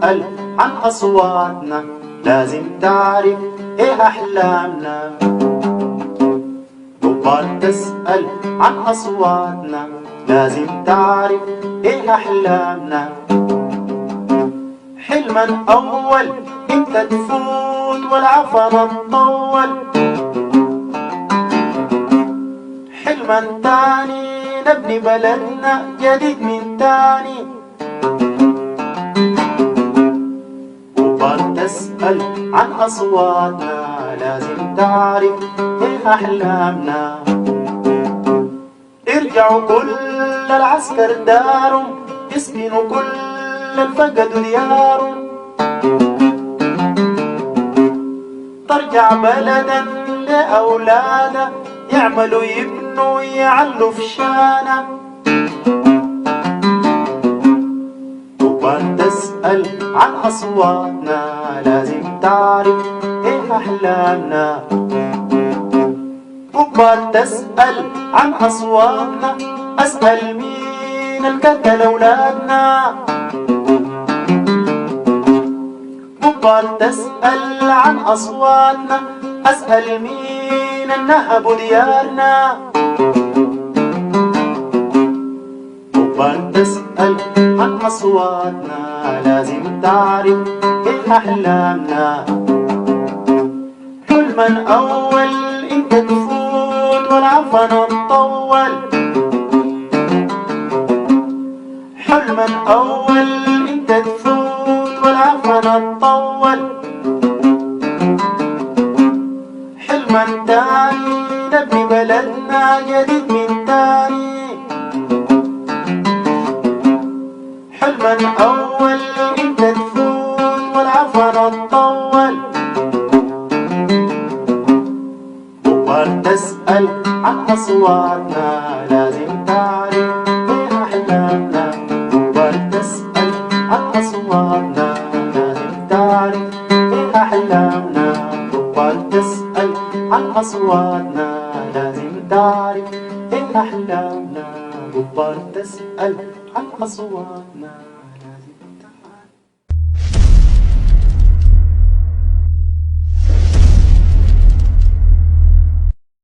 تسأل عن أصواتنا، لازم تعرف إيه أحلامنا. كبار تسأل عن أصواتنا، لازم تعرف إيه أحلامنا. حلما أول إنت تفوت والعفن تطول، حلما تاني نبني بلدنا جديد من تاني. كبار تسأل عن أصواتنا، لازم تعرف إيه أحلامنا. ارجعوا كل العسكر دارهم، يسكنوا كل الفقدوا ديارهم. ترجع بلدا لأولاده، يعملوا يبنوا يعلوا في شانه. كبار تسأل عن أصواتنا، لازم تعرف إيه أحلامنا. كبار تسأل عن أصواتنا، أسأل مين الكتل أولادنا. كبار تسأل عن أصواتنا، أسأل مين النهب ديارنا. كبار تسأل عن أصواتنا، لازم تعرف إيه أحلامنا. حلما أول إنت تفوت والعفن تطول، حلما أول إنت تفوت والعفن تطول. حلما تاني نبني بلدنا جديد من تاني. حلما أول إنت تفوت والعفن تطول. كبار تسأل عن أصواتنا، لازم تعرف إيه أحلامنا. كبار تسأل عن أصواتنا، لازم تعرف إيه أحلامنا. كبار تسأل عن أصواتنا، لازم تعرف إيه أحلامنا. كبار تسأل عن أصواتنا.